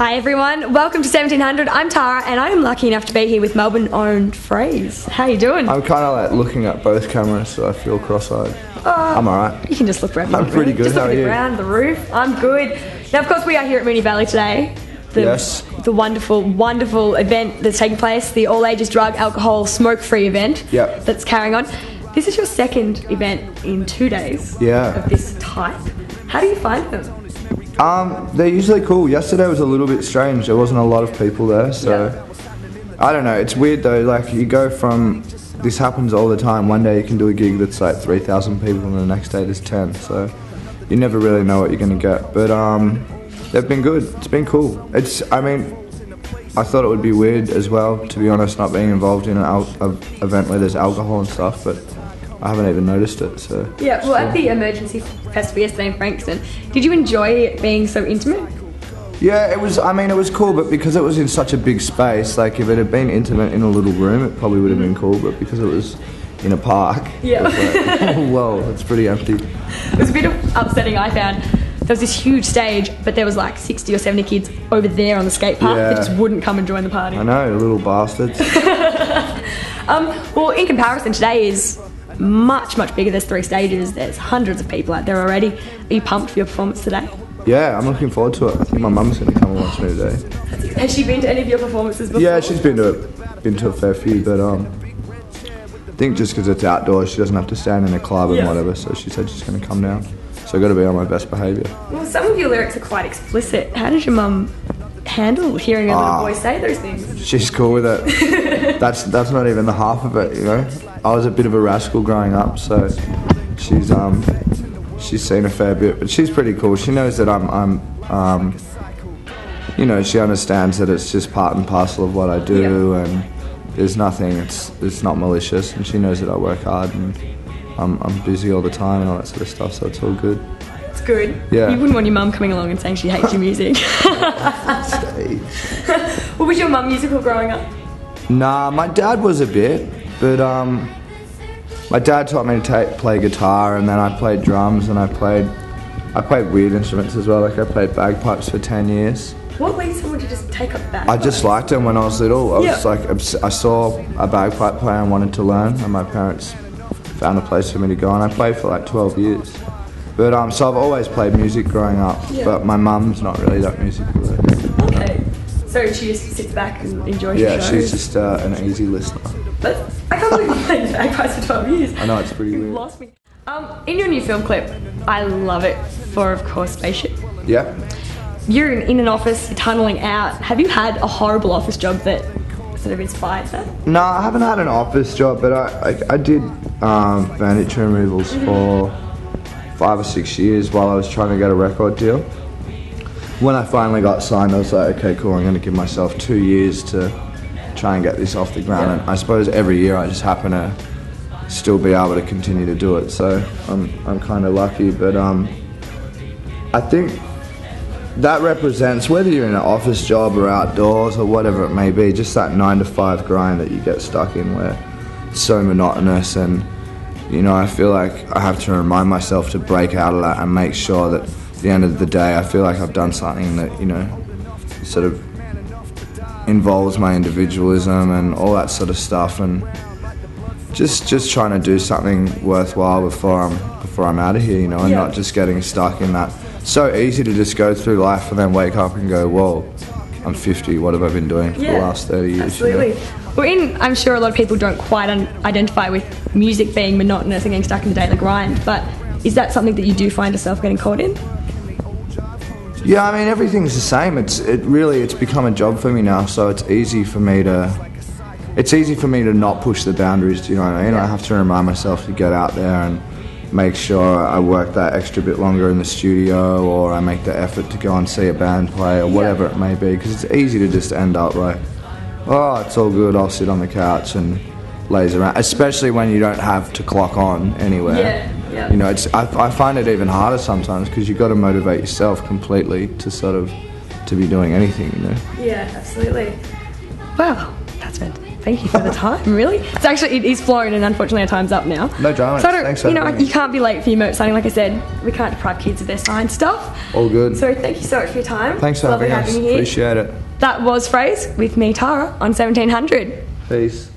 Hi everyone, welcome to 1700. I'm Tara and I am lucky enough to be here with Melbourne-owned Freeze. How you doing? I'm kind of like looking at both cameras, so I feel cross-eyed. I'm alright. You can just look around. I'm pretty good. Just How are you? around the roof. I'm good. Now, of course, we are here at Moonee Valley today. Yes. The wonderful, wonderful event that's taking place, the all-ages drug, alcohol, smoke-free event. Yep. That's carrying on. This is your second event in 2 days. Yeah. Of this type. How do you find them? They're usually cool. Yesterday was a little bit strange. There wasn't a lot of people there, so I don't know. It's weird though. Like you go from this happens all the time. One day you can do a gig that's like 3,000 people, and the next day there's 10. So you never really know what you're gonna get. But they've been good. It's been cool. I mean, I thought it would be weird as well, to be honest, not being involved in an event where there's alcohol and stuff, but I haven't even noticed it, so... Yeah, well, at the Emergency Festival yesterday in Frankston, did you enjoy it being so intimate? Yeah, it was, I mean, it was cool, but because it was in such a big space, like, if it had been intimate in a little room, it probably would have been cool, but because it was in a park, yeah. it was like, oh, whoa, it's pretty empty. It was a bit upsetting, I found. There was this huge stage, but there was like 60 or 70 kids over there on the skate park that just wouldn't come and join the party. I know, little bastards. Well, in comparison, today is much bigger. There's 3 stages. There's hundreds of people out there already. Are you pumped for your performance today? Yeah, I'm looking forward to it. I think my mum's going to come and watch me today. Has she been to any of your performances before? Yeah, she's been to a fair few, but I think just because it's outdoors, she doesn't have to stand in a club and whatever, so she said she's going to come down. So I've got to be on my best behaviour. Well, some of your lyrics are quite explicit. How does your mum handle hearing a little boy say those things? She's cool with it. That's not even the half of it, you know. I was a bit of a rascal growing up, so she's seen a fair bit, but she's pretty cool. She knows that I'm you know, she understands that it's just part and parcel of what I do, and there's nothing. It's not malicious, and she knows that I work hard and I'm busy all the time and all that sort of stuff, so it's all good. It's good. Yeah. You wouldn't want your mum coming along and saying she hates your music. Well, was your mum musical growing up? Nah, my dad was a bit, but my dad taught me to play guitar, and then I played drums, and I played weird instruments as well. Like I played bagpipes for 10 years. What leads someone to just take up bagpipes? I just liked them when I was little. I was like, I saw a bagpipe player and wanted to learn, and my parents found a place for me to go, and I played for like 12 years. But so I've always played music growing up, but my mum's not really that musical. Okay. So she just sits back and enjoys your shows? Yeah, she's just an easy listener. I can't believe you played bagpipes for 12 years. I know, it's pretty weird. You lost me. In your new film clip, I love it, for of course Spaceship. Yeah. You're in an office, you're tunnelling out. Have you had a horrible office job that sort of inspired that? No, I haven't had an office job, but I did furniture removals for 5 or 6 years while I was trying to get a record deal. When I finally got signed, I was like, okay, cool, I'm going to give myself 2 years to try and get this off the ground. And I suppose every year I just happen to still be able to continue to do it, so I'm kind of lucky. But I think that represents, whether you're in an office job or outdoors or whatever it may be, just that 9 to 5 grind that you get stuck in where it's so monotonous. And you know, I feel like I have to remind myself to break out of that and make sure that at the end of the day I feel like I've done something that, you know, sort of involves my individualism and all that sort of stuff, and just trying to do something worthwhile before I'm out of here, you know, and not just getting stuck in that. So easy to just go through life and then wake up and go, whoa, I'm 50, what have I been doing for the last 30 years? Absolutely. You know? I'm sure a lot of people don't quite identify with music being monotonous and getting stuck in the daily grind, but is that something that you do find yourself getting caught in? Yeah, I mean, everything's the same. It's become a job for me now, so it's easy for me to not push the boundaries, do you know what I mean? I have to remind myself to get out there and make sure I work that extra bit longer in the studio, or I make the effort to go and see a band play, or whatever it may be, because it's easy to just end up like, oh, it's all good, I'll sit on the couch and laze around, especially when you don't have to clock on anywhere. You know, I find it even harder sometimes, because you've got to motivate yourself completely to be doing anything, you know? Yeah, absolutely. Wow, that's fantastic. Thank you for the time, really. It's actually, it is flown, and unfortunately our time's up now. No drama. So I don't, Thanks for you know, having me. you can't be late for your merch signing. Like I said, we can't deprive kids of their signed stuff. All good. So thank you so much for your time. Thanks for Lovely having us. you here. Appreciate it. That was Phrase with me, Tara, on 1700. Peace.